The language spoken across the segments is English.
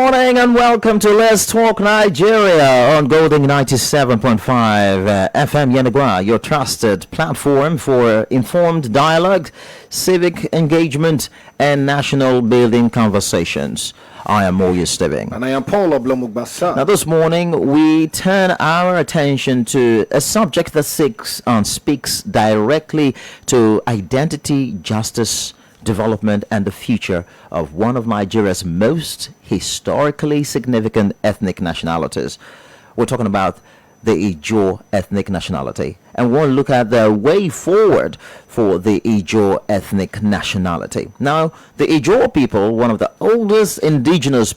morning and welcome to Let's Talk Nigeria on Golden 97.5 FM Yenagua, your trusted platform for informed dialogue, civic engagement, and national building conversations. I am Moya Stebbing. And I am Paul Oblomugbasa. Now, this morning, we turn our attention to a subject that speaks directly to identity, justice, development, and the future of one of Nigeria's most historically significant ethnic nationalities. We're talking about the Ijaw ethnic nationality, and we'll look at the way forward for the Ijaw ethnic nationality. Now, the Ijaw people, one of the oldest indigenous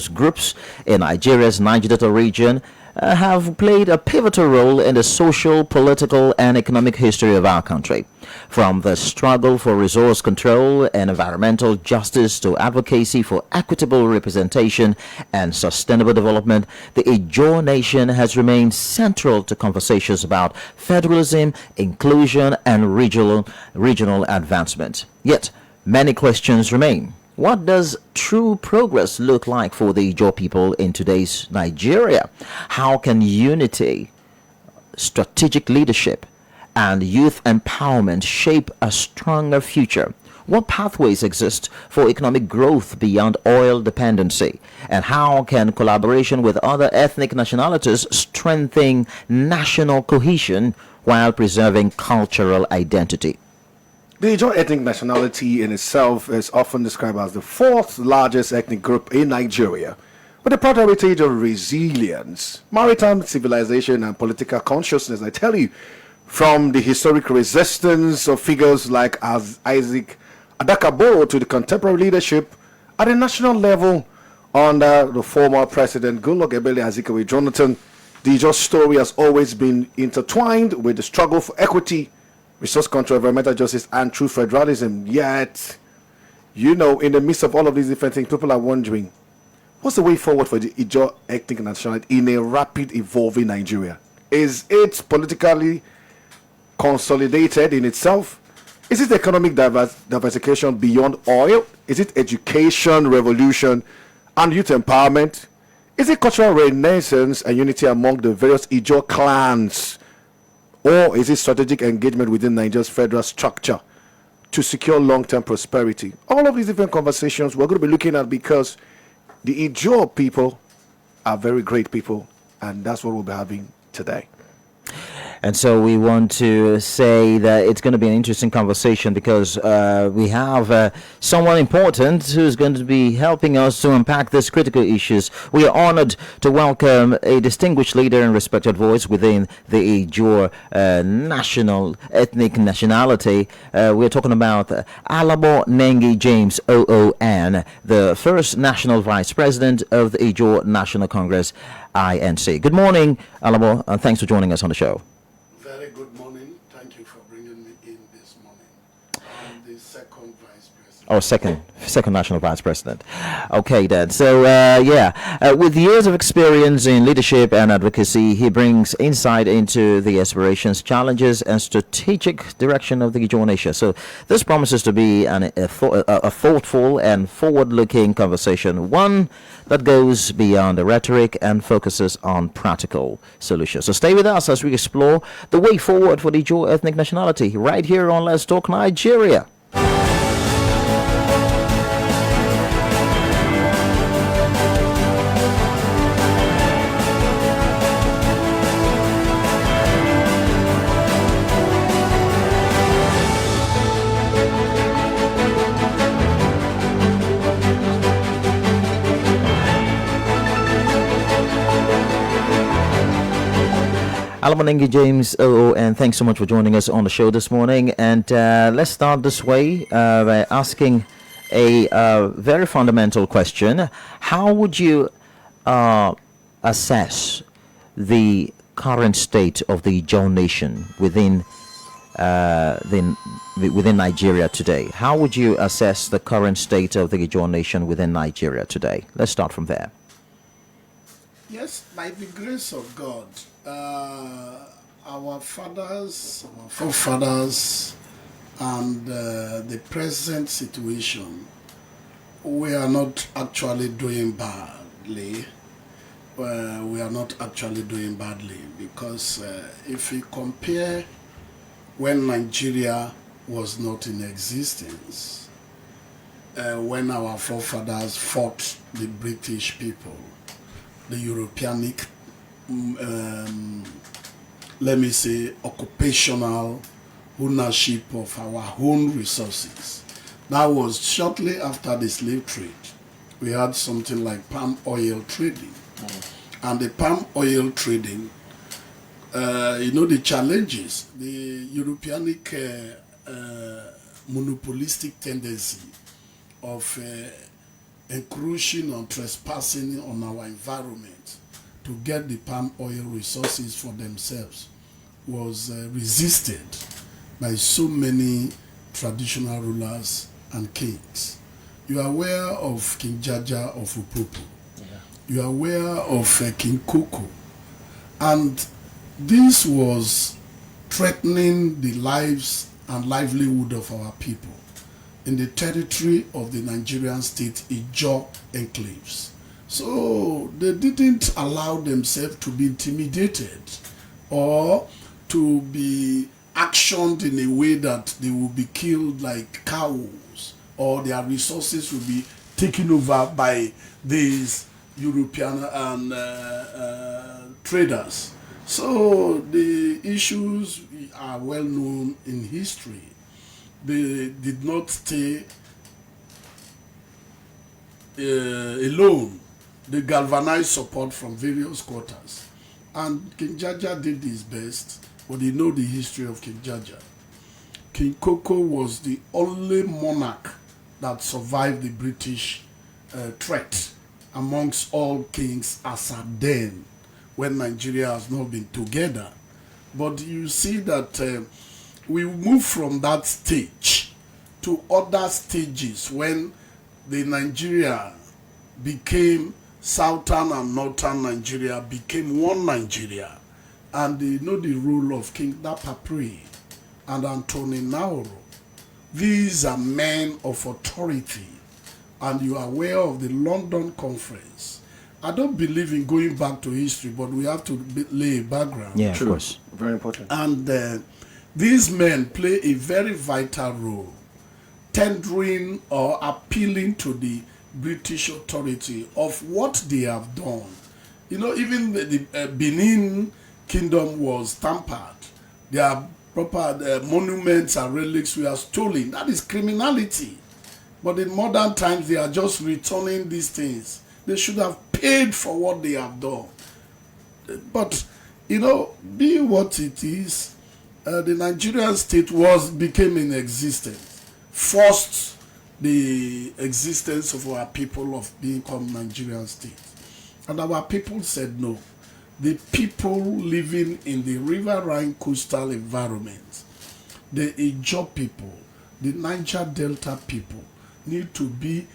groups in Nigeria's Niger Delta region, have played a pivotal role in the social, political, and economic history of our country. From the struggle for resource control and environmental justice to advocacy for equitable representation and sustainable development, the Ijaw nation has remained central to conversations about federalism, inclusion, and regional advancement. Yet, many questions remain. What does true progress look like for the Ijaw people in today's Nigeria? How can unity, strategic leadership, and youth empowerment shape a stronger future? What pathways exist for economic growth beyond oil dependency? And how can collaboration with other ethnic nationalities strengthen national cohesion while preserving cultural identity? The Ijaw ethnic nationality in itself is often described as the fourth largest ethnic group in Nigeria, with a proud heritage of resilience, maritime civilization, and political consciousness. I tell you, from the historic resistance of figures like Isaac Adakabo to the contemporary leadership at the national level under the former President Goodluck Ebele Azikiwe Jonathan, the Ijaw story has always been intertwined with the struggle for equity, resource control, environmental justice, and true federalism. Yet, in the midst of all of these different things, people are wondering, what's the way forward for the Ijaw ethnic nationality in a rapid evolving Nigeria? Is it politically consolidated in itself? Is it economic diversification beyond oil? Is it education, revolution, and youth empowerment? Is it cultural renaissance and unity among the various Ijaw clans? Or is it strategic engagement within Nigeria's federal structure to secure long-term prosperity? All of these different conversations we're going to be looking at, because the Ijaw people are very great people, and that's what we'll be having today. And so we want to say that it's going to be an interesting conversation because we have someone important who's going to be helping us to unpack these critical issues. We are honored to welcome a distinguished leader and respected voice within the Ijaw national ethnic nationality. We're talking about Alabo Nengi James OON, the first national vice president of the Ijaw National Congress, INC. Good morning, Alabo, and thanks for joining us on the show. Very good morning. Thank you for bringing me in this morning. I'm the second vice president. Oh, second national vice president. Okay, then. So, with years of experience in leadership and advocacy, he brings insight into the aspirations, challenges, and strategic direction of the Ijaw nation. So, this promises to be a thoughtful and forward-looking conversation, one that goes beyond the rhetoric and focuses on practical solutions. So, stay with us as we explore the way forward for the Ijaw ethnic nationality right here on Let's Talk Nigeria. Alabo Nengi James OON, thanks so much for joining us on the show this morning. And let's start this way by asking a very fundamental question. How would you assess the current state of the Ijaw nation within Nigeria today? How would you assess the current state of the Ijaw nation within Nigeria today? Let's start from there. Yes, by the grace of God, our fathers, our forefathers, and the present situation We are not actually doing badly. We are not actually doing badly because if we compare when Nigeria was not in existence, when our forefathers fought the British people, the Europeanic, let me say, occupational ownership of our own resources. That was shortly after the slave trade. We had something like palm oil trading. And the palm oil trading, the challenges, the Europeanic monopolistic tendency of encroaching on trespassing on our environment to get the palm oil resources for themselves was resisted by so many traditional rulers and kings. You are aware of King Jaja of Upopo. You are aware of King Koko. And this was threatening the lives and livelihood of our people in the territory of the Nigerian state Ijaw enclaves. So they didn't allow themselves to be intimidated or to be actioned in a way that they will be killed like cows or their resources will be taken over by these European and traders. So the issues are well known in history. They did not stay alone. They galvanized support from various quarters. And King Jaja did his best, but you know the history of King Jaja. King Koko was the only monarch that survived the British threat amongst all kings as at then, when Nigeria has not been together. But you see that we move from that stage to other stages when the Nigeria became southern and northern Nigeria became one Nigeria. And you know the rule of King Dapapri and Anthony Naoro. These are men of authority. And you are aware of the London Conference. I don't believe in going back to history, but we have to lay a background. Yeah, of course. Very important. And these men play a very vital role, tendering or appealing to the British authority of what they have done. You know, even the Benin Kingdom was tampered. Their proper monuments and relics were stolen. That is criminality. But in modern times, they are just returning these things. They should have paid for what they have done. But, you know, be what it is, the Nigerian state became in existence, forced the existence of our people of become Nigerian state. And our people said no. The people living in the riverine coastal environment, the Ijaw people, the Niger Delta people, need to be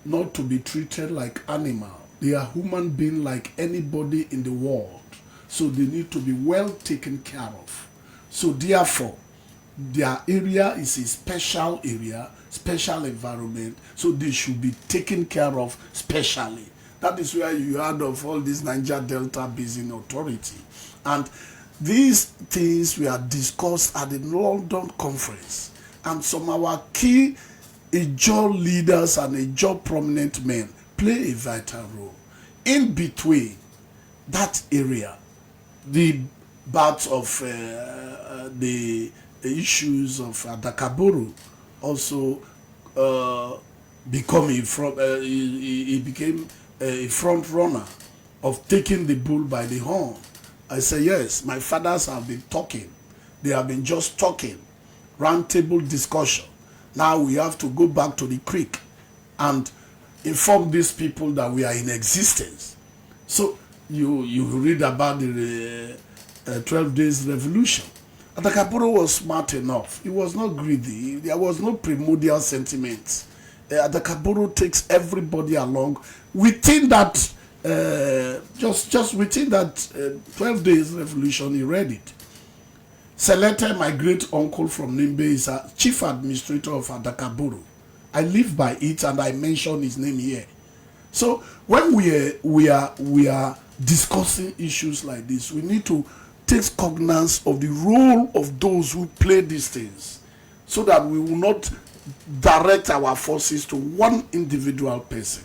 not to be treated like animal. They are human beings like anybody in the world. So they need to be well taken care of. So therefore, their area is a special area, special environment, so they should be taken care of specially. That is where you heard of all this Niger Delta Basin Authority. And these things were discussed at the London Conference. And some of our key Ijaw leaders and Ijaw prominent men play a vital role. In between that area, the bouts of the issues of Adakaburu also he became a front runner of taking the bull by the horn. I say, yes, my fathers have been talking. They have been just talking, round table discussion. Now we have to go back to the creek and inform these people that we are in existence. So you read about the 12 days revolution. Adakaburu was smart enough. He was not greedy. There was no primordial sentiments. Adakaburu takes everybody along within that, just within that 12 days revolution. He read it. Selected my great uncle from Nimbe is a chief administrator of Adakaburu. I live by it, and I mention his name here. So when we are discussing issues like this, we need to take cognizance of the role of those who play these things, so that we will not direct our forces to one individual person.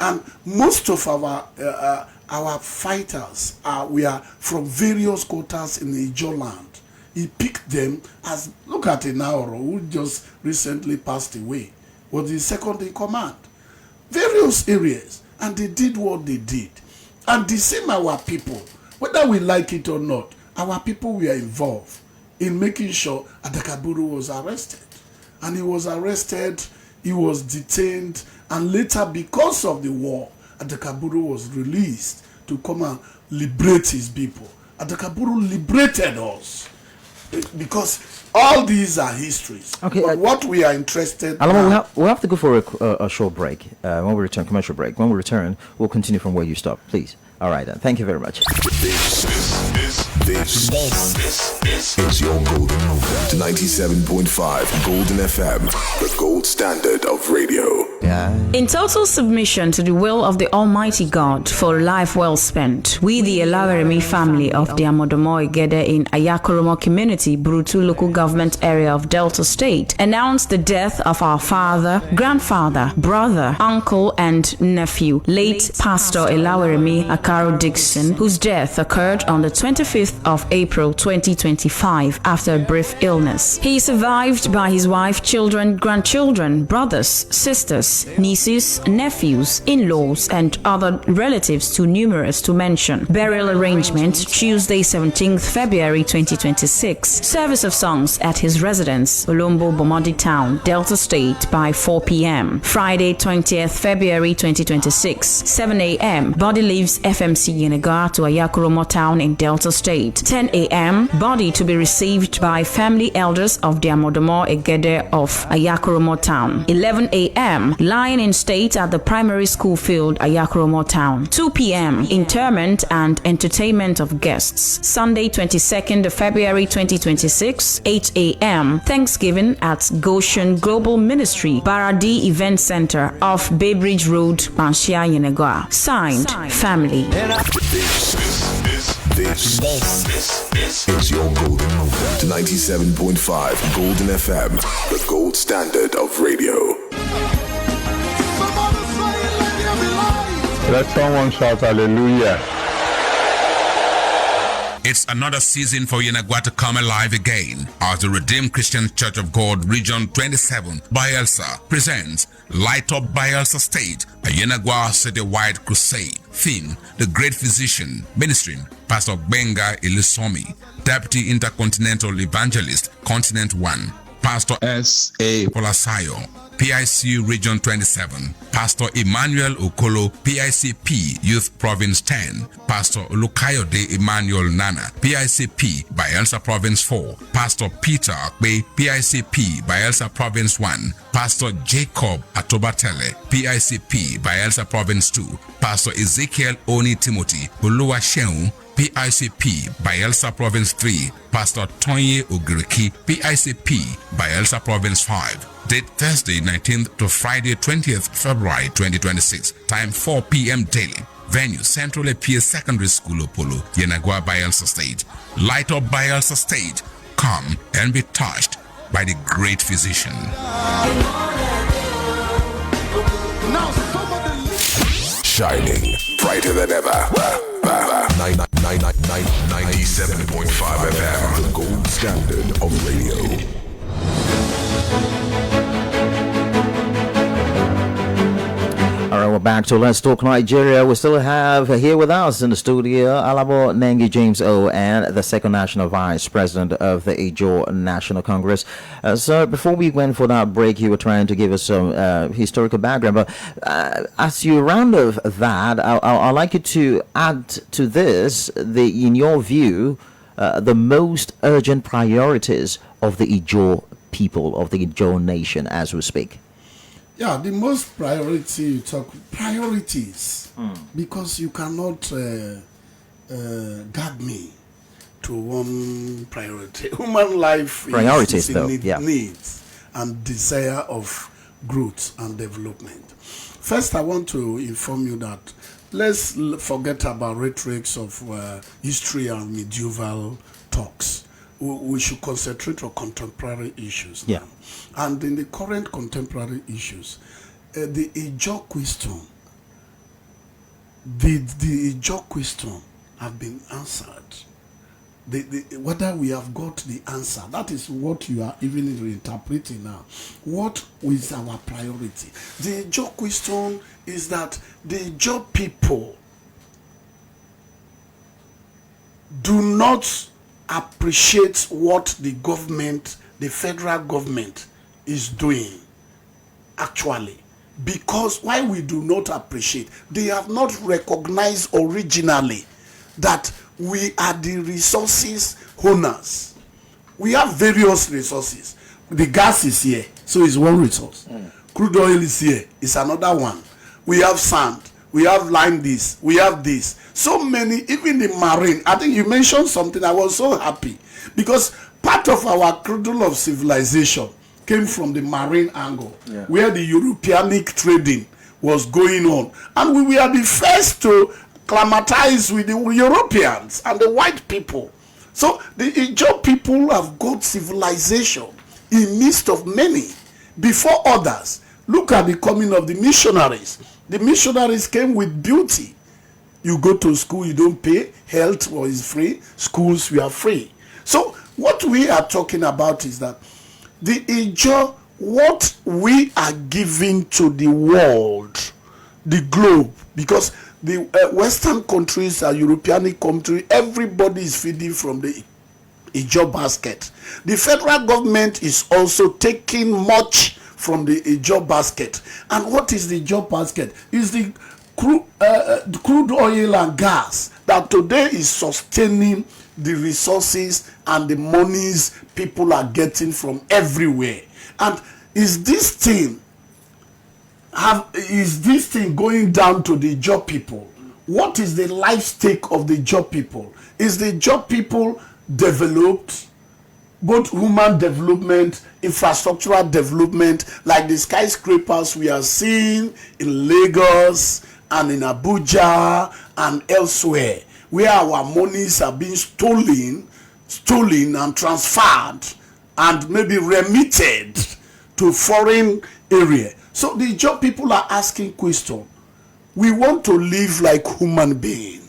And most of our fighters we are from various quarters in the Ijaw land. He picked them as, look at Inaoro, who just recently passed away, was the second in command. Various areas, and they did what they did. And the same our people, whether we like it or not, our people were involved in making sure Adakaburu was arrested. And he was arrested, he was detained, and later, because of the war, Adakaburu was released to come and liberate his people. Adakaburu liberated us, because all these are histories. Okay, but what we are interested in... Alamo, we'll have to go for a short break. When we return, commercial break. When we return, we'll continue from where you stopped, please. All right, then. Thank you very much. This is your golden moment. 97.5 Golden FM, the gold standard of radio. In total submission to the will of the Almighty God for a life well spent, we, the Elaweremi family of the Amodomo Egede in Ayakoromo community, Brutu local government area of Delta State, announce the death of our father, grandfather, brother, uncle, and nephew, late Pastor Elaweremi Akaro Dixon, whose death occurred on the 25th of April 2025 after a brief illness. He is survived by his wife, children, grandchildren, brothers, sisters, nieces, nephews, in-laws, and other relatives too numerous to mention. Burial arrangement Tuesday 17th February 2026. Service of songs at his residence, Olombo Bomodi Town, Delta State by 4 p.m. Friday 20th February 2026, 7 a.m. Body leaves FMC Yenagoa to Ayakoromo Town in Delta State. 10 a.m. Body to be received by family elders of the Amodomo Egede of Ayakoromo Town. 11 a.m. Lying in state at the primary school field, Ayakoromo Town. 2 p.m. Interment and entertainment of guests. Sunday 22nd of February 2026, 8 a.m. Thanksgiving at Goshen Global Ministry, Baradi Event Center off Bay Bridge Road, Banshia, Yenagoa. Signed, family. This is your golden moment. 97.5 Golden FM, the gold standard of radio. Let someone shout hallelujah. It's another season for Yenagoa to come alive again as the Redeemed Christian Church of God Region 27 Bayelsa presents Light Up Bayelsa State, a Yenagoa citywide crusade. Theme: The Great Physician. Ministering: Pastor Benga Ilisomi, Deputy Intercontinental Evangelist, Continent 1. Pastor S.A. Polasayo, PIC Region 27. Pastor Emmanuel Okolo, PICP Youth Province 10. Pastor Olukayode Emmanuel Nana, PICP Bayelsa Province 4. Pastor Peter Akbe, PICP Bayelsa Province 1. Pastor Jacob Atobatele, PICP Bayelsa Province 2. Pastor Ezekiel Oni Timothy Oluwaseun, PICP Bayelsa Province 3. Pastor Tonye Ogiriki, PICP Bayelsa Province 5. Date Thursday 19th to Friday 20th February 2026. Time 4 p.m. daily. Venue: Central APS Secondary School, Opolo, Yenagoa, Bayelsa State. Light Up Bayelsa State. Come and be touched by the Great Physician. Shining brighter than ever. 97.5 FM, the gold standard of radio. All right, we're back to Let's Talk Nigeria. We still have here with us in the studio Alabo Nengi James O and the second national vice president of the Ijaw National Congress. So before we went for that break, you were trying to give us some historical background. But as you round off that, I'd like you to add to this, in your view, the most urgent priorities of the Ijaw people, of the Ijaw nation as we speak. Yeah, the most priority, you talk priorities, because you cannot guide me to one priority. Human life Priorities, is though, in yeah. needs and desire of growth and development. First, I want to inform you that let's forget about rhetorics of history and medieval talks. We should concentrate on contemporary issues now. And in the current contemporary issues, the Ijaw question, the Ijaw question have been answered. Whether we have got the answer, that is what you are even interpreting now. What is our priority? The Ijaw question is that the Ijaw people do not appreciate what the government, the federal government, is doing actually. Because why we do not appreciate, they have not recognized originally that we are the resources owners. We have various resources. The gas is here, so it's one resource. Crude oil is here, it's another one. We have sand, we have lime this, we have this. So many, even the marine. I think you mentioned something, I was so happy. Because part of our cradle of civilization came from the marine angle, where the Europeanic trading was going on. And we were the first to acclimatize with the Europeans and the white people. So the Ijaw people have got civilization in midst of many before others. Look at the coming of the missionaries. The missionaries came with beauty. You go to school, you don't pay. Health is free. Schools, we are free. So what we are talking about is that the Ijaw, what we are giving to the world, the globe, because the Western countries are European countries, everybody is feeding from the Ijaw basket. The federal government is also taking much from the Ijaw basket. And what is the Ijaw basket? Is the crude oil and gas that today is sustaining the resources and the monies people are getting from everywhere. And is this thing going down to the Ijaw people? What is the life stake of the Ijaw people? Is the Ijaw people developed, both human development, infrastructural development, like the skyscrapers we are seeing in Lagos and in Abuja and elsewhere, where our monies are being stolen and transferred and maybe remitted to foreign area. So the Ijaw people are asking question. We want to live like human being.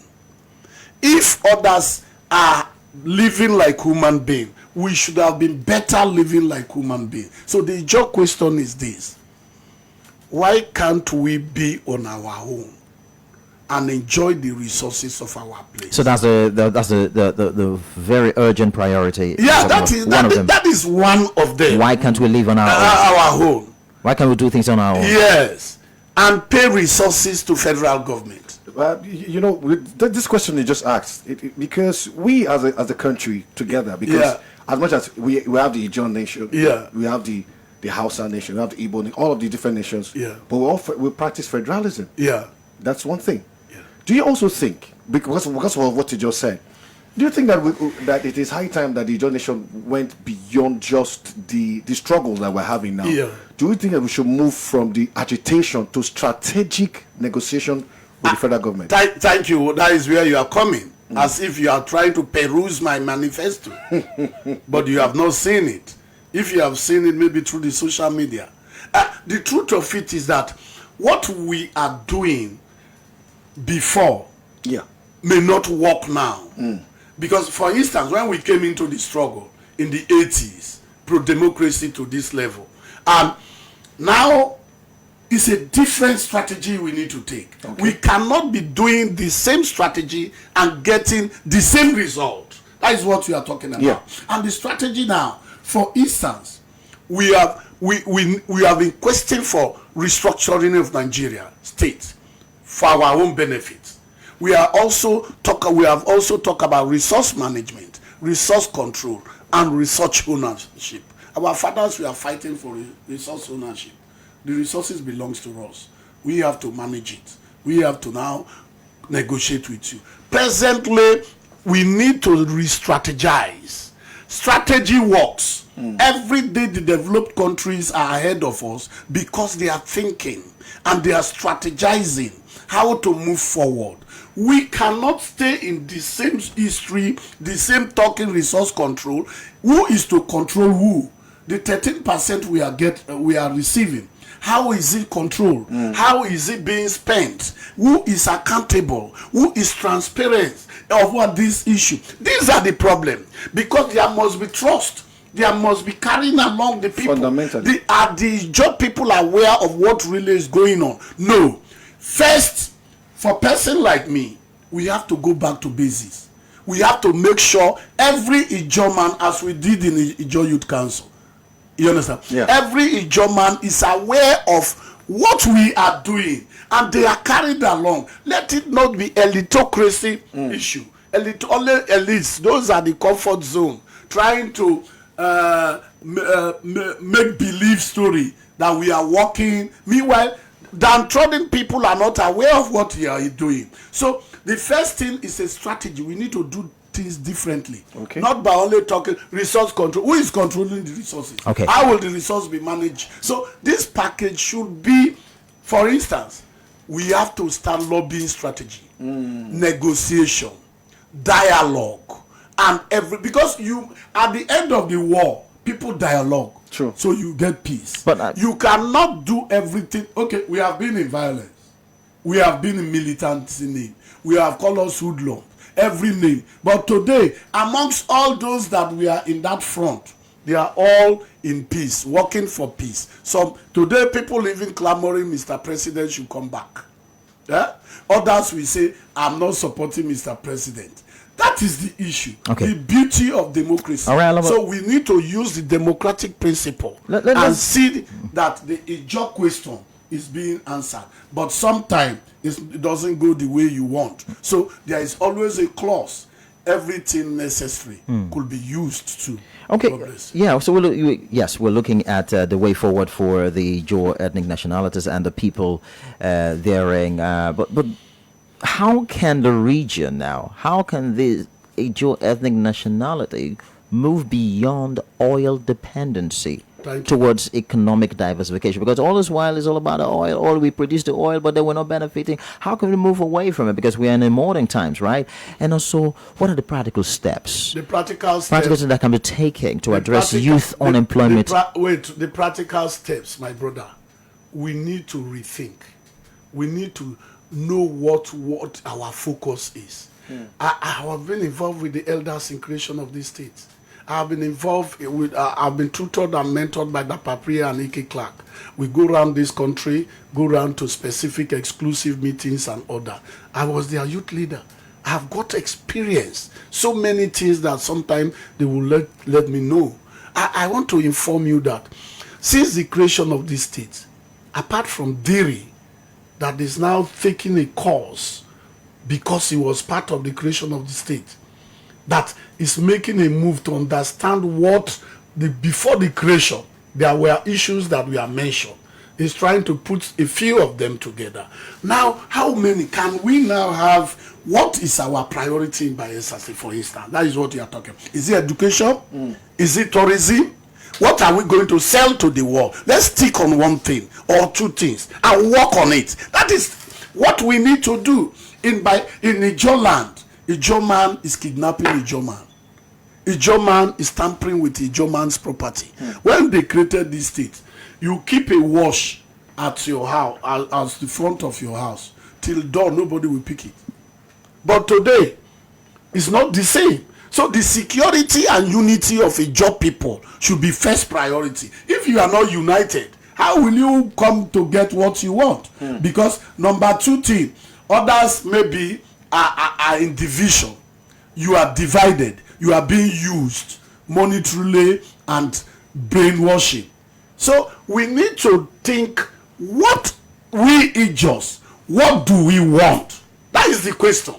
If others are living like human being, we should have been better living like human being. So the Ijaw question is this: why can't we be on our own and enjoy the resources of our place? So that's the very urgent priority. Yeah, that is one of them. Why can't we live on our own? Why can't we do things on our own? Yes, and pay resources to federal government. This question you just asked, because we as a country together, because as much as we have the Ijaw nation, we have the Hausa nation, we have the Igbo, all of the different nations, but we practice federalism. That's one thing. Do you also think, because of what you just said, do you think that it is high time that the Ijaw nation went beyond just the struggles that we're having now? Do you think that we should move from the agitation to strategic negotiation with the federal government? Thank you. That is where you are coming. As if you are trying to peruse my manifesto. But you have not seen it. If you have seen it, maybe through the social media. The truth of it is that what we are doing before may not work now. Because, for instance, when we came into the struggle in the 80s, pro-democracy to this level, and now it's a different strategy we need to take. We cannot be doing the same strategy and getting the same result. That is what we are talking about. And the strategy now, for instance, we have been questioning for restructuring of Nigeria state for our own benefit. We have also talked about resource management, resource control, and resource ownership. Our fathers were fighting for resource ownership. The resources belongs to us. We have to manage it. We have to now negotiate with you. Presently, we need to re-strategize Strategy works. Every day the developed countries are ahead of us because they are thinking and they are strategizing how to move forward. We cannot stay in the same history, the same talking resource control. Who is to control who? The 13% we are receiving. How is it controlled? How is it being spent? Who is accountable? Who is transparent of what this issue? These are the problem, because there must be trust. There must be carrying along the people. Fundamentally. Are the job people aware of what really is going on? No. First, for a person like me, we have to go back to basics. We have to make sure every Ijo man, as we did in the Ijo Youth Council, you understand? Yeah. Every Ijo man is aware of what we are doing, and they are carried along. Let it not be elitocracy issue. Only elites, those are the comfort zone, trying to make believe story that we are working. Meanwhile, downtrodden people are not aware of what we are doing. So the first thing is a strategy. We need to do things differently. Okay. Not by only talking resource control. Who is controlling the resources? Okay. How will the resource be managed? So this package should be, for instance, we have to start lobbying strategy, negotiation, dialogue, and because you, at the end of the war, people dialogue. True. So you get peace. But you cannot do everything. Okay, we have been in violence. We have been in militancy. We have called us hoodlum. Every name. But today, amongst all those that we are in that front, they are all in peace, working for peace. So today, people even clamoring Mr. President should come back. Yeah? Others will say, I'm not supporting Mr. President. That is the issue. Okay. The beauty of democracy. All right, so we need to use the democratic principle and see that the Ijo question is being answered. But sometimes it doesn't go the way you want. So there is always a clause. Everything necessary could be used to. Okay. progress. Yeah. So we're looking at the way forward for the Ijo ethnic nationalities and the people therein. But how can the region now? How can the Ijo ethnic nationality move beyond oil dependency towards economic diversification? Because all this while is all about the oil. We produce the oil, but then we're not benefiting. How can we move away from it? Because we are in modern times, right? And also, what are the practical steps? The practical steps that can be taken to address practical- youth unemployment. The practical steps, my brother. We need to rethink. We need to know what our focus is. I have been involved with the elders in creation of this state. I've been involved with, I've been tutored and mentored by Dapapria and Ike Clark. We go around this country, go around to specific exclusive meetings and other. I was their youth leader. I've got experience. So many things that sometimes they will let me know. I want to inform you that since the creation of this state, apart from Diri, that is now taking a course because he was part of the creation of the state, that is making a move to understand what before the creation there were issues that were mentioned. He's trying to put a few of them together. Now, how many can we now have? What is our priority in Bayelsa, for instance? That is what you are talking. Is it education? Is it tourism? What are we going to sell to the world? Let's stick on one thing or two things and work on it. That is what we need to do. In Ijo land, Ijo man is kidnapping Ijo man. Ijo man is tampering with Ijo man's property. When they created this state, you keep a wash at your house, as the front of your house, till dawn, nobody will pick it. But today, it's not the same. So the security and unity of Ijo people should be first priority. If you are not united, how will you come to get what you want? Because number two thing, others maybe are in division. You are divided. You are being used monetarily and brainwashing. So we need to think, what we Ijos, what do we want? That is the question.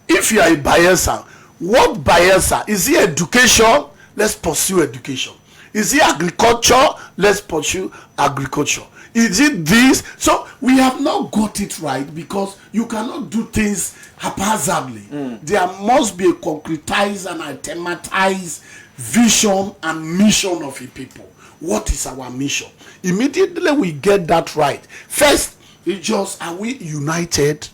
If you are a Bayelsa, what Bayelsa? Is it education? Let's pursue education. Is it agriculture? Let's pursue agriculture. Is it this? So we have not got it right, because you cannot do things haphazardly. There must be a concretized and itematized vision and mission of a people. What is our mission? Immediately we get that right. First, it's just, are we united?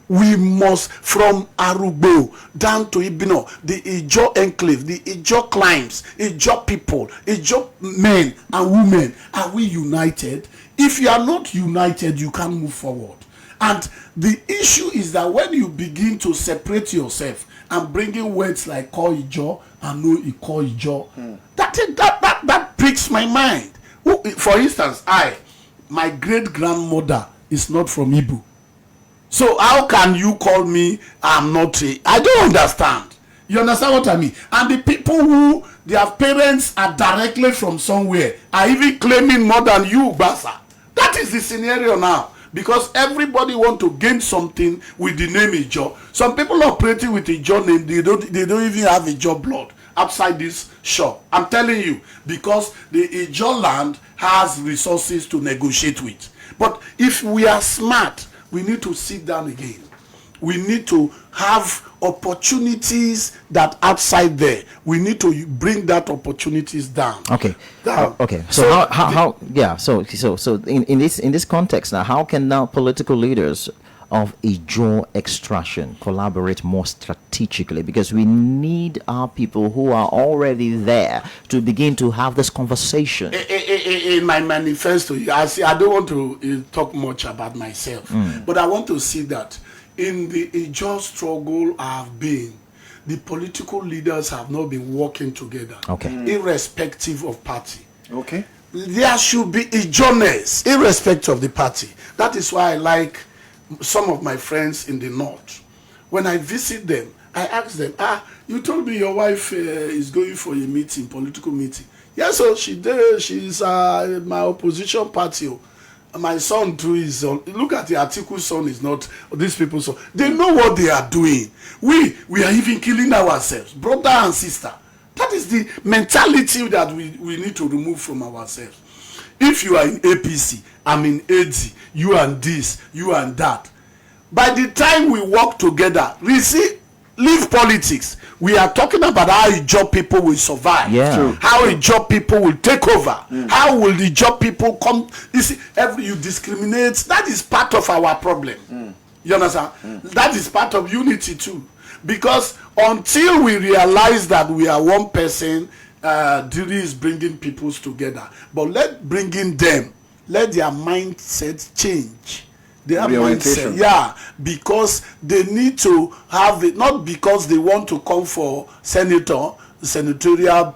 We must, from Arugbo down to Ibino, the Ijo enclave, the Ijo climbs, Ijo people, Ijo men and women, are we united? If you are not united, you can't move forward. And the issue is that when you begin to separate yourself and bring in words like call Ijo and no call Ijo, that pricks my mind. For instance, my great grandmother is not from Igbo. So how can you call me I'm not I don't understand. You understand what I mean? And the people who their parents are directly from somewhere are even claiming more than you, Basa. That is the scenario now. Because everybody want to gain something with the name Ijo. Some people operating with Ijo name, they don't even have Ijo blood outside this shop. I'm telling you, because the Ijo land has resources to negotiate with. But if we are smart, we need to sit down again. We need to have opportunities that outside there. We need to bring that opportunities down. Okay. Down. Okay. So how yeah. So in this context now, how can now political leaders of Ijo extraction collaborate more strategically? Because we need our people who are already there to begin to have this conversation. In my manifesto, I don't want to talk much about myself, but I want to see that in the Ijo struggle I have been, the political leaders have not been working together, irrespective of party. Okay. There should be Ijoness, irrespective of the party. That is why I like some of my friends in the north. When I visit them, I ask them, you told me your wife is going for a meeting, political meeting. Yes, so she's my opposition party. My son too is on. Look at the article, son is not these people's son. They know what they are doing. We are even killing ourselves, brother and sister. That is the mentality that we need to remove from ourselves. If you are in APC, I'm in AD, you and this, you and that. By the time we work together, leave politics. We are talking about how Ijo people will survive. How Ijo people will take over. How will the Ijo people come? You see, you discriminate. That is part of our problem. You understand? That is part of unity too. Because until we realize that we are one person, Diri is bringing peoples together. But let bringing them, let their mindset change. Their mindset, because they need to have it, not because they want to come for senatorial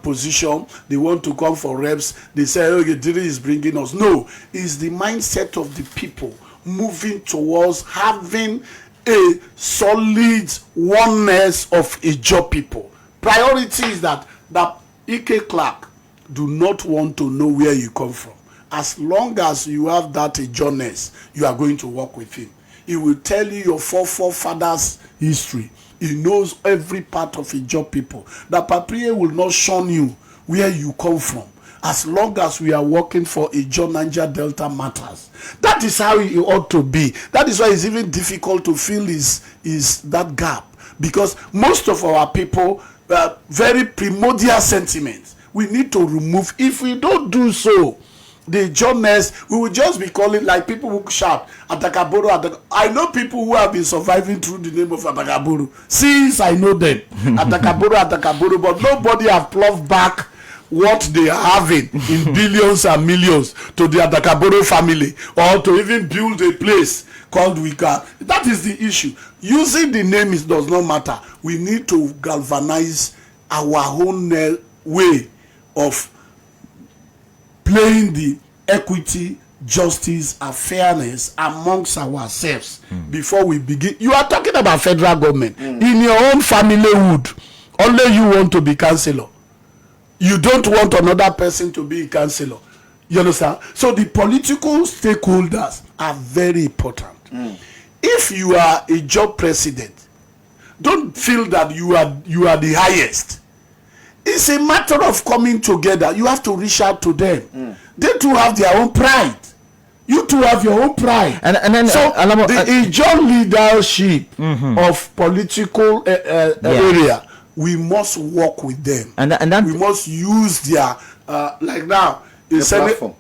position, they want to come for reps, they say, okay, Diri is bringing us. No, it's the mindset of the people moving towards having a solid oneness of Ijo people. Priority is that Ike Clark do not want to know where you come from. As long as you have that Ijoness, you are going to work with him. He will tell you your forefathers' history. He knows every part of Ijo people. The Paprie will not shun you where you come from. As long as we are working for Ijo Niger Delta matters. That is how it ought to be. That is why it's even difficult to fill is that gap. Because most of our people, very primordial sentiments, we need to remove. If we don't do so, the Ijoness, we will just be calling like people who shout Atakaburu. I know people who have been surviving through the name of Atakaburu. Since I know them, Atakaburu, but nobody have ploughed back what they are having in billions and millions to the Atakaburu family, or to even build a place called Wika. That is the issue. Using the name does not matter. We need to galvanize our own way of playing the equity, justice, and fairness amongst ourselves before we begin. You are talking about federal government. In your own familyhood, only you want to be councillor. You don't want another person to be a councillor. You understand? So the political stakeholders are very important. If you are a job president, don't feel that you are the highest. It's a matter of coming together. You have to reach out to them. They too have their own pride. You too have your own pride. And then so the Ijaw leadership of political area, we must work with them. And then we must use their like now platform.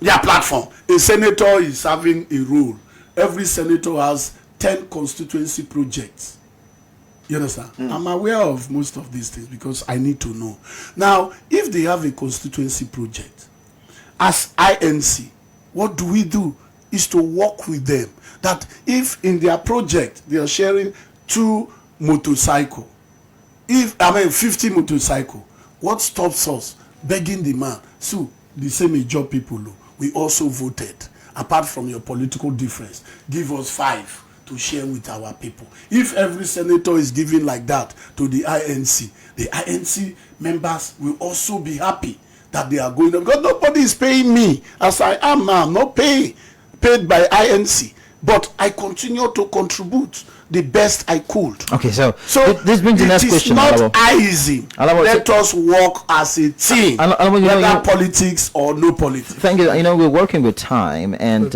Their platform. A senator is having a role. Every senator has 10 constituency projects. You understand? I'm aware of most of these things because I need to know. Now, if they have a constituency project, as INC, what do we do? Is to work with them. That if in their project they are sharing 2 motorcycles, 50 motorcycles, what stops us begging the man? So the same job people, we also voted. Apart from your political difference, give us 5 to share with our people. If every senator is giving like that to the INC members will also be happy that they are going on, because nobody is paying me as I am now. I'm not paid by INC, but I continue to contribute the best I could. Okay, so this brings the next question. It's not easy. Let us work as a team, whether politics or no politics. Thank you. You know, we're working with time, and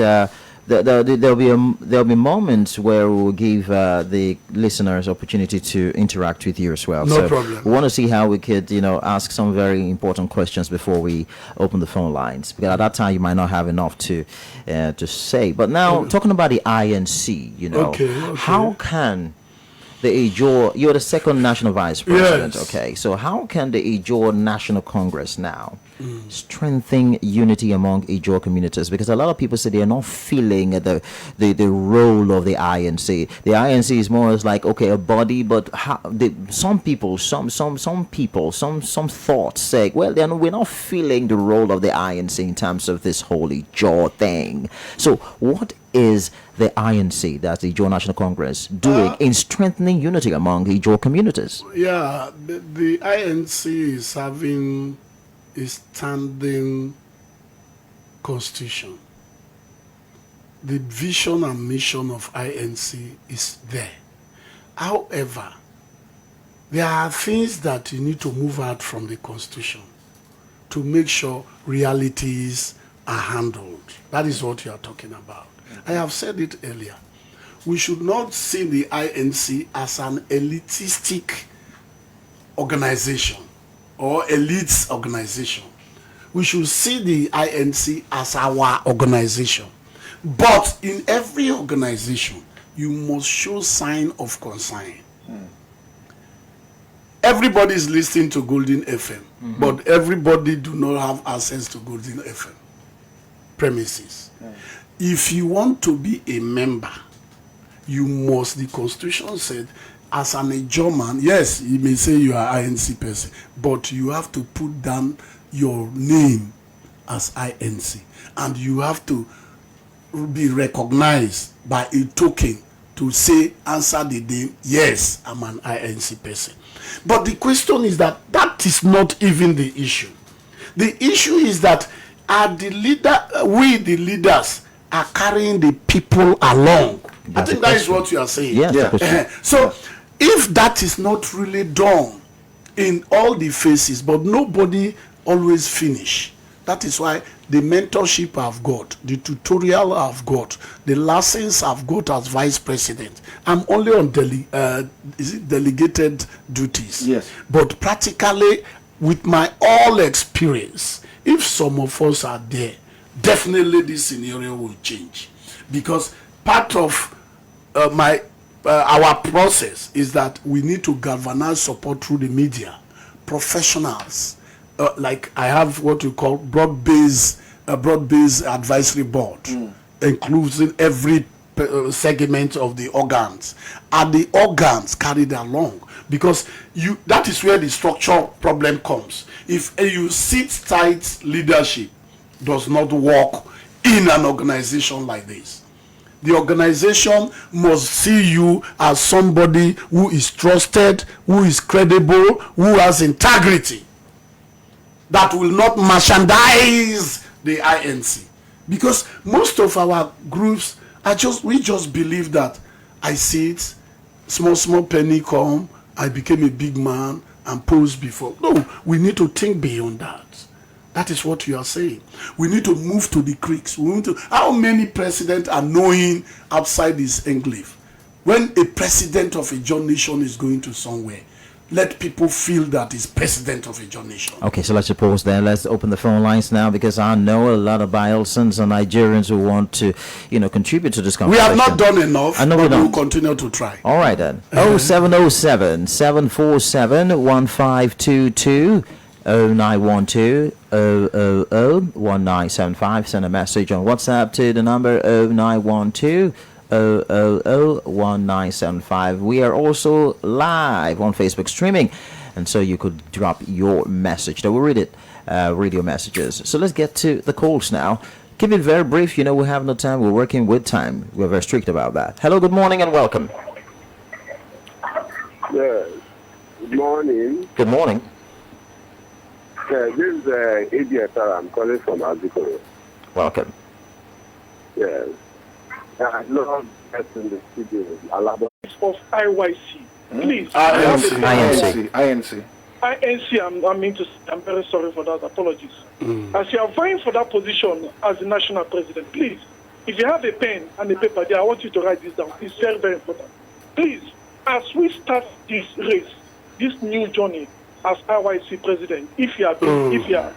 there'll be moments where we'll give the listeners opportunity to interact with you as well. No problem. We want to see how we could, ask some very important questions before we open the phone lines, because at that time you might not have enough to say. But now, talking about the INC, okay. How can the Ijaw, you're the second national vice president, yes. Okay, so how can the Ijaw National Congress now strengthen unity among Ijaw communities? Because a lot of people say they are not feeling the role of the INC. The INC is more as like, okay, a body, but some thoughts say, well, we're not feeling the role of the INC in terms of this whole Ijaw thing. So what is the INC, that's the Ijaw National Congress, doing in strengthening unity among Ijaw communities? Yeah, the INC is having a standing constitution. The vision and mission of INC is there. However, there are things that you need to move out from the constitution to make sure realities are handled. That is what you are talking about. I have said it earlier. We should not see the INC as an elitistic organization or elites organization. We should see the INC as our organization. But in every organization, you must show sign of concern. Everybody is listening to Golden FM, but everybody do not have access to Golden FM premises. If you want to be a member, you must, the constitution said, as an Ijaw man, yes, you may say you are INC person, but you have to put down your name as INC, and you have to be recognized by a token to say, answer the name, yes, I'm an INC person. But the question is that is not even the issue. The issue is that we the leaders are carrying the people along. I think that is what you are saying. Yes. So if that is not really done in all the phases, but nobody always finish. That is why the mentorship I've got, the tutorial I've got, the lessons I've got as vice president. I'm only on delegated duties. Yes. But practically, with my all experience, if some of us are there, definitely this scenario will change. Because part of our process is that we need to galvanize support through the media, professionals. Like I have what you call broad-based advisory board, including every segment of the organs, and the organs carried along, because that is where the structural problem comes. If you sit tight leadership does not work in an organization like this. The organization must see you as somebody who is trusted, who is credible, who has integrity, that will not merchandise the INC. Because most of our groups we just believe that I see it, small penny come, I became a big man, and pose before. No, we need to think beyond that. That is what you are saying. We need to move to the creeks. We need to. How many presidents are knowing outside this enclave? When a president of a John nation is going to somewhere, let people feel that he's president of a John nation. Okay, so let's pause there. Let's open the phone lines now, because I know a lot of Bielsans and Nigerians who want to, contribute to this We conversation. have not done enough, I know but we we will don't. continue to try. All right then. 0707 747 1522 0912 000 1975. Send a message on WhatsApp to the number 0912 0001975. We are also live on Facebook streaming, and so you could drop your message. They will read it, read your messages. So let's get to the calls now. Keep it very brief. We have no time. We're working with time. We're very strict about that. Hello, good morning, and welcome. Yes. Good morning. Good morning. This is ADSR. I'm calling from Azikoro. Welcome. Yes. I love that in the studio. Of IYC. Please. INC. I'm very sorry for that. Apologies. As you are vying for that position as the national president, please, if you have a pen and a paper there, I want you to write this down. It's very, very important. Please, as we start this race, this new journey as IYC president, if you are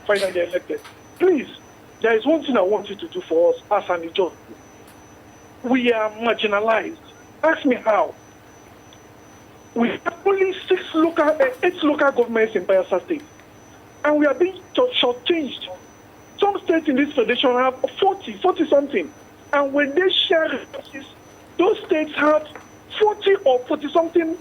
finally elected, please, there is one thing I want you to do for us as an Ijaw. We are marginalized. Ask me how. We have only 8 local governments in Bayelsa State, and we are being shortchanged. Some states in this federation have 40 something, and when they share resources, those states have 40 or 40 something.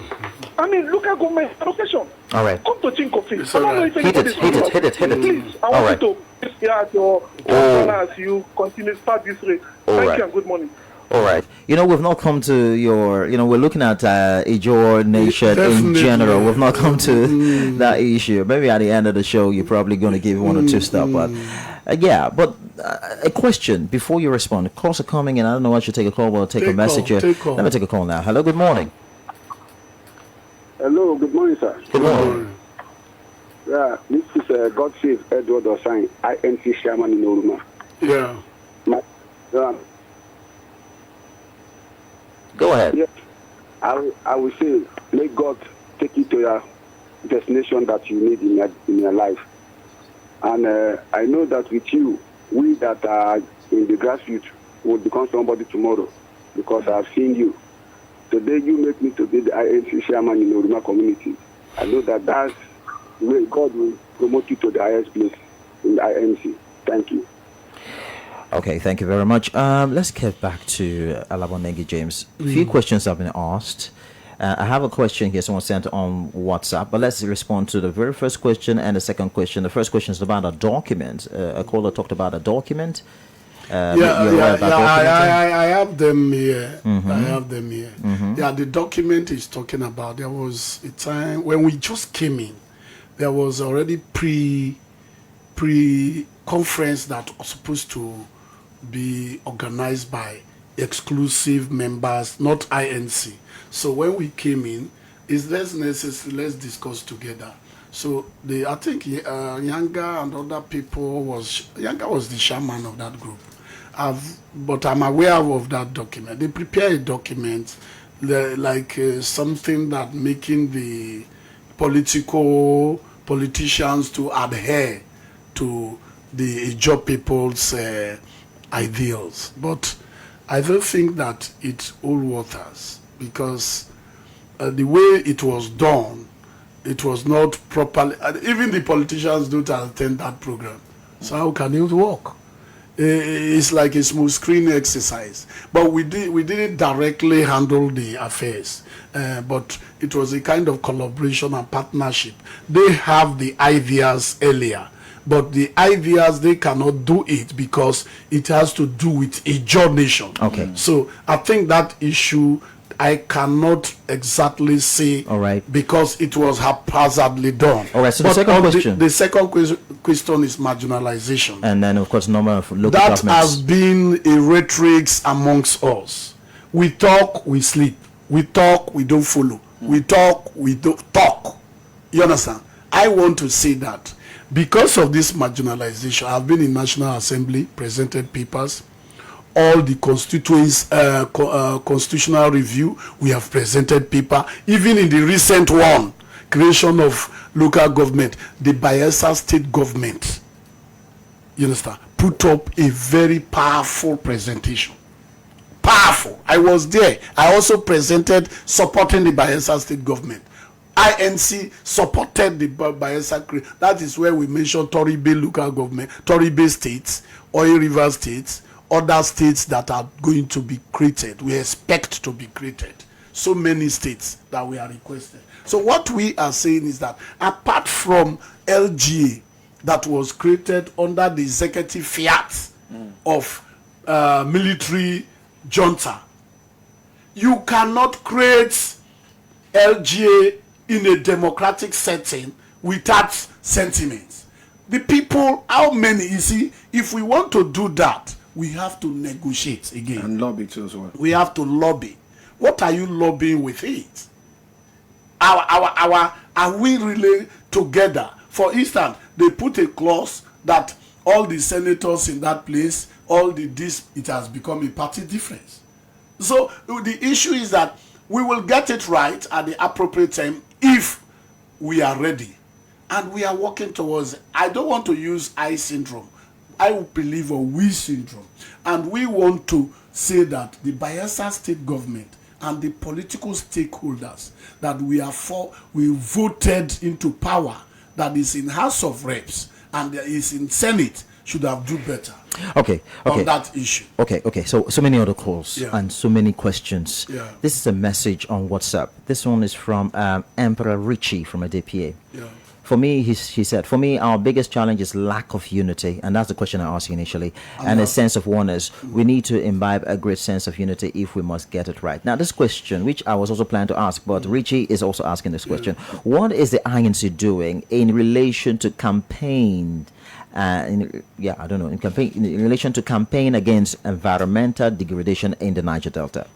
Local government allocation. All right. Come to think of it. It's all right. Hit it. Please, I want you to hear your as you continue to start this race. Thank you and good morning. All right. We've not come to your, we're looking at Ijaw nation in general. We've not come to that issue. Maybe at the end of the show, you're probably going to give one or two stuff. But a question before you respond. Calls are coming in. I don't know what you take a call or take a message. Let me take a call now. Hello, good morning. Hello, good morning, sir. Good morning. Yeah, this is God Save Edward Osai, INC chairman in Oruma. Yeah. Go ahead. Yes, I will say, may God take you to your destination that you need in your life. And I know that with you, we that are in the grassroots will become somebody tomorrow, because I've seen you. Today you make me to be the INC chairman in the Oruma community. I know that that's the way God will promote you to the highest place in the INC. Thank you. Okay, thank you very much. Let's get back to Alabonegi James. A few questions have been asked. I have a question here someone sent on WhatsApp, but let's respond to the very first question and the second question. The first question is about a document. A caller talked about a document. I have them here. Yeah, the document is talking about, there was a time when we just came in, there was already pre-conference that was supposed to be organized by exclusive members, not INC. So when we came in, it's less necessary, let's discuss together. So I think Yanga and other people Yanga was the chairman of that group. But I'm aware of that document. They prepare a document something that making the politicians to adhere to the Ijaw people's ideals. But I don't think that it's all waters, because the way it was done, it was not properly. Even the politicians don't attend that program. So how can it work? It's like a smooth screen exercise. But we didn't directly handle the affairs. But it was a kind of collaboration and partnership. They have the ideas earlier, but the ideas, they cannot do it because it has to do with Ijaw nation. Okay. So I think that issue, I cannot exactly say, all right, because it was haphazardly done. All right, so the second question. The second question is marginalization. And then, of course, number of local that governments. Has been a rhetoric amongst us. We talk, we sleep. We talk, we don't follow. We talk, we don't talk. You understand? I want to say that because of this marginalization, I've been in National Assembly, presented papers, all the constitutional review, we have presented paper. Even in the recent one, creation of local government, the Bayelsa state government, you understand, put up a very powerful presentation. Powerful. I was there. I also presented supporting the Bayelsa state government. INC supported the Bayelsa. That is where we mentioned Toribe local government, Toribe states, Oil River states, other states that are going to be created. We expect to be created. So many states that we are requested. So what we are saying is that apart from LGA that was created under the executive fiat of military junta, you cannot create LGA in a democratic setting without sentiments. The people, how many, you see, if we want to do that, we have to negotiate again. And lobby too as well. We have to lobby. What are you lobbying with it? Are we really together? For instance, they put a clause that all the senators in that place, it has become a party difference. So the issue is that we will get it right at the appropriate time if we are ready. And we are working towards it. I don't want to use I syndrome. I believe in we syndrome. And we want to say that the Bayelsa state government and the political stakeholders that we voted into power, that is in House of Reps and is in Senate, should have do better. Okay. On that issue. Okay. So many other calls and so many questions. Yeah. This is a message on WhatsApp. This one is from Emperor Richie from a DPA. Yeah. For me, he said, for me, our biggest challenge is lack of unity. And that's the question I asked you initially. And a sense of oneness. We need to imbibe a great sense of unity if we must get it right. Now, this question, which I was also planning to ask, but Richie is also asking this question. What is the INC doing in relation to campaign? In relation to campaign against environmental degradation in the Niger Delta?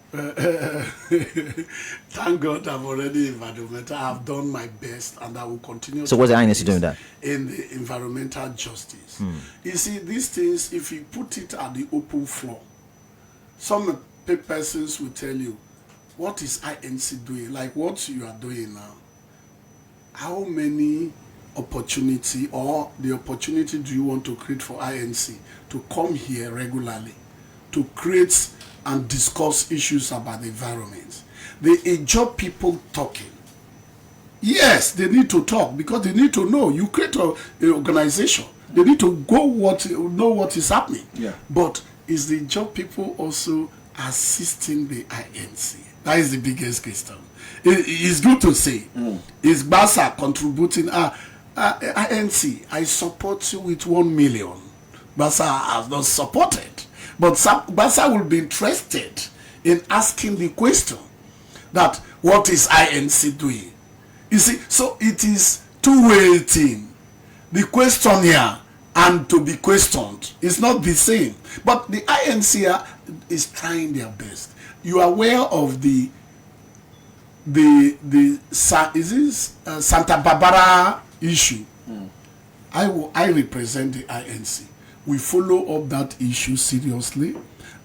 Thank God I'm already environmental. I've done my best and I will continue. So what's the INC doing that? In the environmental justice. You see, these things, if you put it at the open floor, some persons will tell you, what is INC doing? Like what you are doing now. How many opportunity or the opportunity do you want to create for INC to come here regularly to create and discuss issues about the environment? They enjoy people talking. Yes, they need to talk because they need to know. You create an organization, they need to know what is happening. Yeah. But is the job people also assisting the INC? That is the biggest question. It's good to say. Is Basa contributing? INC, I support you with 1 million. Basa has not supported. But Basa will be interested in asking the question that what is INC doing? You see, so it is two-way thing. The question here and to be questioned is not the same. But the INC is trying their best. You are aware of the Santa Barbara issue. I represent the INC. We follow up that issue seriously.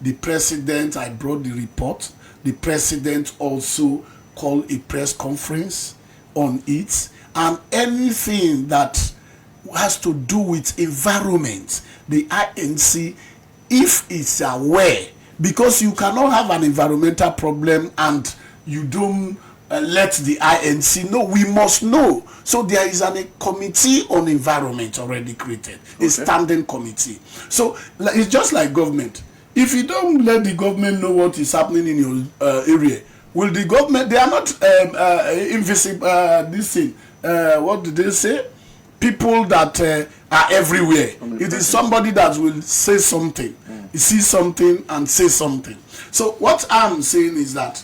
The president, I brought the report. The president also called a press conference on it. And anything that has to do with environment, the INC, if it's aware, because you cannot have an environmental problem and you don't let the INC know. We must know. So there is a committee on environment already created, a standing committee. So it's just like government. If you don't let the government know what is happening in your area, will the government, they are not invisible, this thing, what did they say? People that are everywhere. It is somebody that will say something, see something and say something. So what I'm saying is that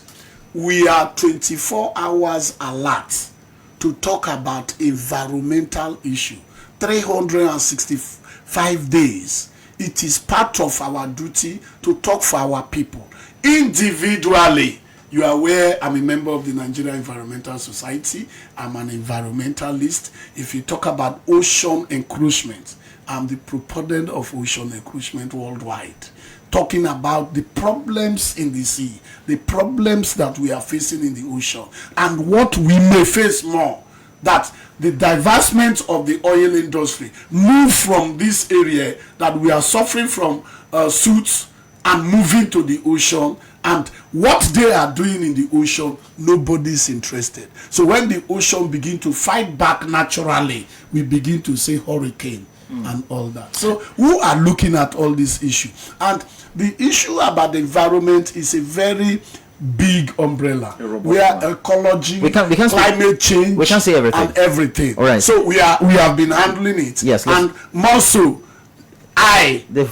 we are 24 hours alert to talk about environmental issue. 365 days. It is part of our duty to talk for our people. Individually, You are aware I'm a member of the Nigeria Environmental Society. I'm an environmentalist. If you talk about ocean encroachment, I'm the proponent of ocean encroachment worldwide. Talking about the problems in the sea, the problems that we are facing in the ocean, and what we may face more. That the divestment of the oil industry move from this area that we are suffering from suits and moving to the ocean, and what they are doing in the ocean, nobody's interested. So when the ocean begin to fight back naturally, we begin to say hurricane and all that. So who are looking at all these issues? And the issue about the environment is a very big umbrella. We are ecology, climate change, we can't say everything. And everything. All right. So we have been handling it. Yes. And more so, the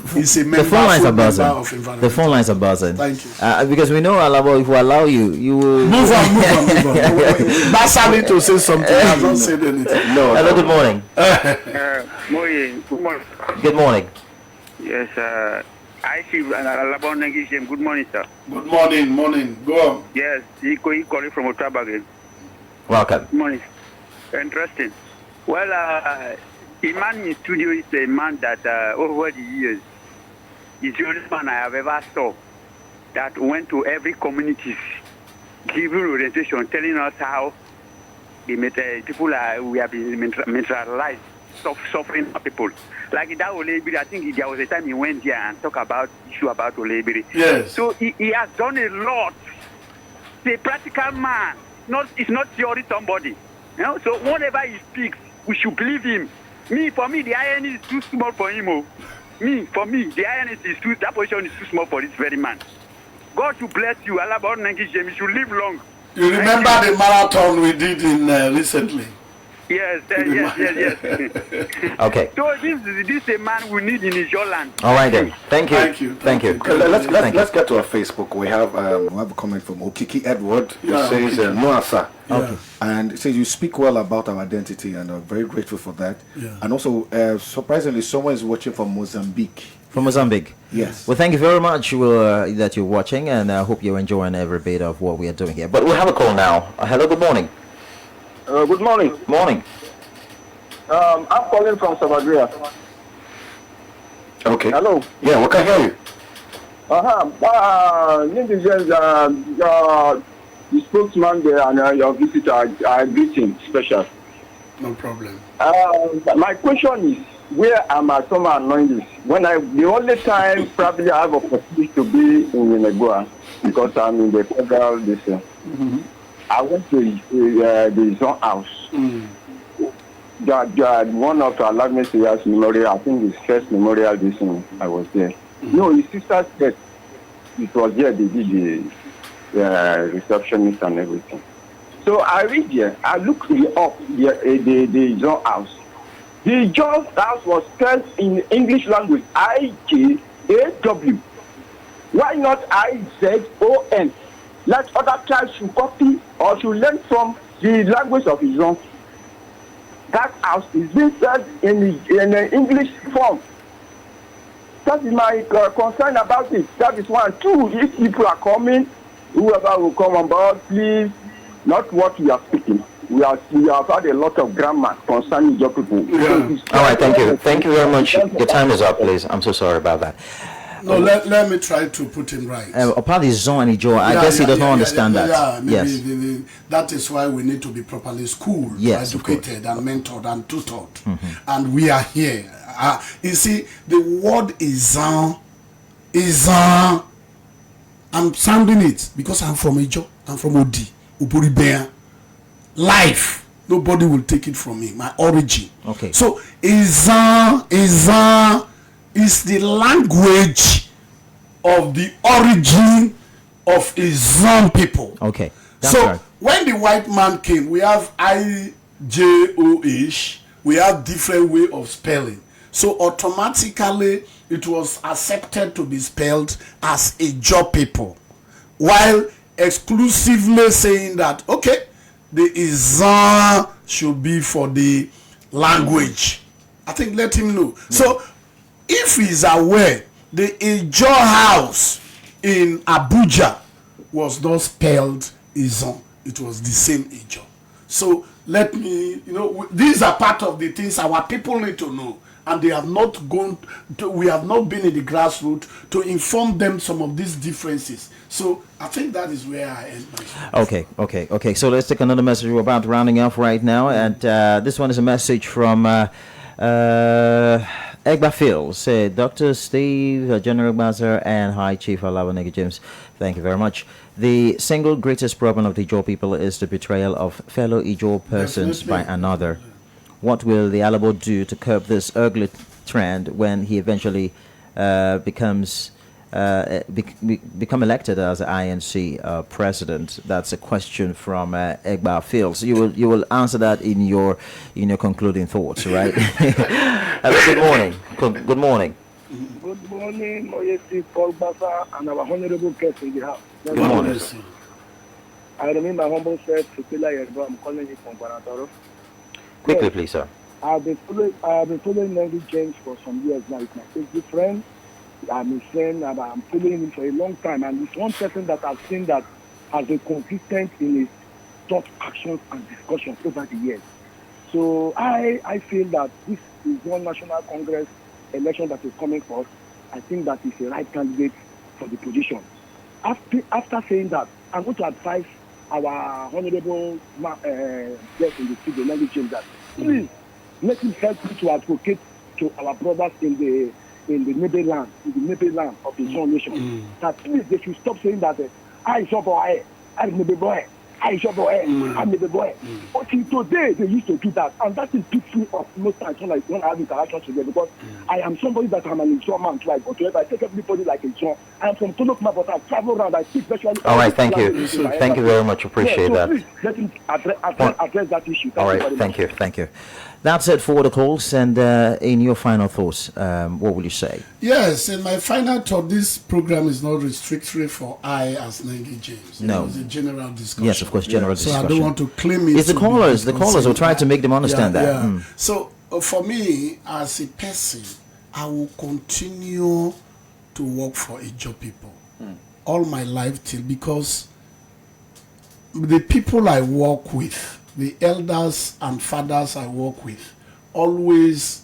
phone lines are buzzing. The phone lines are buzzing. Thank you. Because we know, Alabo, if we allow you, you will move on. Basali to say something. I haven't said anything. No. Hello. Good morning. Good morning. Good morning. Yes. I see Alabo Nangishim. Good morning, sir. Good morning. Morning. Go on. Yes. He calling from Otabag. Welcome. Good morning. Interesting. Well, the man in studio is a man that over the years is the only man I have ever saw that went to every community, giving orientation, telling us how the people we have been mentalized, suffering people. Like that Olebiri, I think there was a time he went there and talked about issue about Olebiri. Yes. So he has done a lot. He's a practical man. It's not theory somebody. You know? So whenever he speaks, we should believe him. For me, the IN is too small for him. For me, the IN is that position is too small for this very man. God should bless you. Allah you should live long. You remember the marathon we did in recently? Yes. Okay. So this is a man we need in his land. All right then. Thank you. Thank you. Let's get to our Facebook. We have a comment from Okiki Edward who says Noasa. Okay. And it says you speak well about our identity and are very grateful for that. Yeah. And also, surprisingly, someone is watching from Mozambique. From Mozambique. Yes. Well, thank you very much that you're watching, and I hope you're enjoying every bit of what we are doing here. But we have a call now. Hello. Good morning. Good morning. Morning. I'm calling from Sabadria. Okay. Hello. Yeah, we can hear you. The spokesman there and your visitor are greeting special. No problem. My question is, where am I summer anointing? The only time probably I have opportunity to be in Yenagoa because I'm in the federal district. Mm-hmm. I went to the zone house. One of our Lagmesias memorial, I think his first memorial edition, I was there. No, his sister's death. It was there, they did the receptionist and everything. So I read here, I looked up the zone house. The zone house was spelled in English language, I-J-A-W. Why not I-Z-O-N? Let other tribes should copy or should learn from the language of his own. That house is being said in an English form. That is my concern about it. That is one. Two, if people are coming, whoever will come on board, please, not what we are speaking. We have had a lot of grammar concerning your people. Yeah. All right, thank you. Thank you very much. Your time is up, please. I'm so sorry about that. No, let me try to put him right. Apart his zone and Joe, I guess he does not understand that. Maybe that is why we need to be properly schooled, educated, and mentored and tutored. Mm-hmm. And we are here. You see, the word is I'm sounding it because I'm from Ijo, I'm from Odi, Upuri Bear. Life, nobody will take it from me. My origin. Okay. So is the language of the origin of Izan people. Okay. So right. When the white man came, we have I-J-O-H, we have different way of spelling. So automatically it was accepted to be spelled as Ijo people, while exclusively saying that, okay, the Izan should be for the language. I think let him know. Yeah. So if he's aware, the Ijo house in Abuja was not spelled Izon. It was the same Ijo. So let me, these are part of the things our people need to know. And they have not we have not been in the grassroots to inform them some of these differences. So I think that is where I end myself. Okay. So let's take another message. We're about rounding off right now. And this one is a message from Egba Phil. Say, Dr. Steve, General Bazar, and High Chief Alawanegi James. Thank you very much. The single greatest problem of the Ijo people is the betrayal of fellow Ijo persons by another. What will the Alabo do to curb this ugly trend when he eventually become elected as INC president? That's a question from Egba Fields. You will answer that in your concluding thoughts, right? Good morning. Good morning. Good morning, Oyesi Kolbasa and our honorable guest in the house. Good morning. I remain my humble self, Supila Yerbo. I'm calling you from Guanataro. Quickly, please, sir. I've been following Henry James for some years now. He's my Facebook friend. I'm his friend, and I'm following him for a long time. And he's one person that I've seen that has been consistent in his thought, actions, and discussions over the years. So I feel that this is one National Congress election that is coming forth. I think that is a right candidate for the position. After saying that, I'm going to advise our honorable guest in the studio, Henry James, that please let him help me to advocate to our brothers in the neighbor land of the John nation. That please they should stop saying that I shop boy, I'm neighbor boy, I shop boy, I'm neighbor boy. Until today they used to do that, and that is picks me off most times when I have interactions with them, because I am somebody that I'm an insurance man, so I go to it, I take everybody like a insurance. I am from Tonokma, but I travel around, I speak virtually. All right, thank you. Thank you very much. Appreciate that. Please let him address that issue. All right, thank you. That's it for the calls. And in your final thoughts, what will you say? Yes, in my final thought, this program is not restrictory for I as Nengi James. No. It's a general discussion. Yes, of course, general discussion. So I don't want to claim it. It's the callers. The callers will try to make them understand that. Yeah. So for me, as a person, I will continue to work for Ijo people all my life because the people I work with, the elders and fathers I work with, always,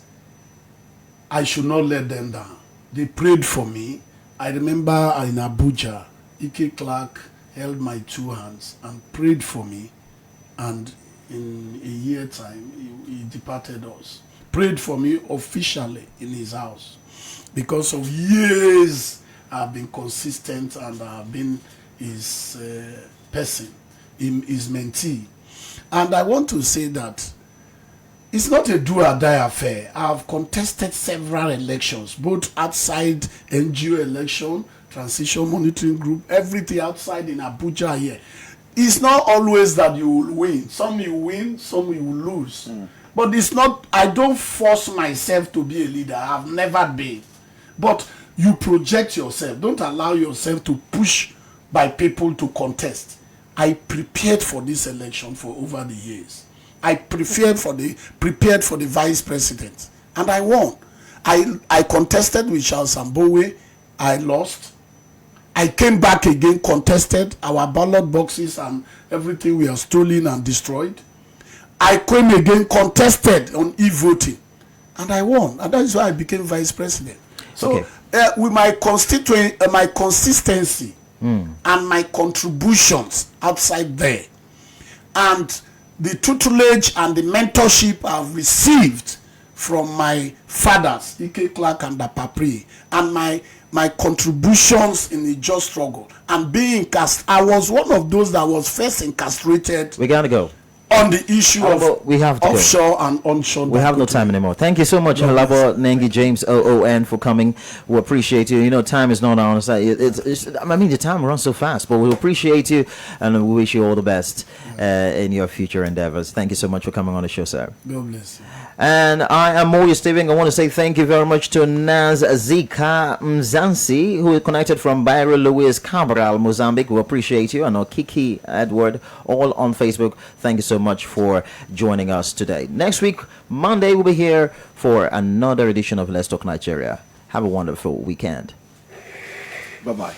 I should not let them down. They prayed for me. I remember in Abuja, Ike Clark held my two hands and prayed for me. And in a year time, he departed us. Prayed for me officially in his house. Because of years, I've been consistent and I've been his person, his mentee. And I want to say that it's not a do or die affair. I've contested several elections, both outside NGO election, transition monitoring group, everything outside in Abuja here. It's not always that you will win. Some you win, some you will lose. But it's not, I don't force myself to be a leader. I've never been. But you project yourself. Don't allow yourself to push by people to contest. I prepared for this election for over the years. I prepared for the vice president, and I won. I contested with Charles Sambowe. I lost. I came back again, contested. Our ballot boxes and everything were stolen and destroyed. I came again, contested on e-voting, and I won. And that is why I became vice president. So with my consistency and my contributions outside there, and the tutelage and the mentorship I've received from my fathers, Ike Clark and Dapapri, and my contributions in the just struggle, and being cast, I was one of those that was first incarcerated. We gotta go. On the issue of we have to offshore and onshore. We have no time anymore. Thank you so much, Halabo Nengi James OON, for coming. We appreciate you. You know, time is not on our side. I mean, the time runs so fast, but we appreciate you and we wish you all the best in your future endeavors. Thank you so much for coming on the show, sir. God bless you. And I am Moya Steven. I want to say thank you very much to Naz Zika Mzansi, who is connected from Bairro Luis Cabral, Mozambique. We appreciate you. And Kiki Edward, all on Facebook. Thank you so much for joining us today. Next week, Monday, we'll be here for another edition of Let's Talk Nigeria. Have a wonderful weekend. Bye-bye.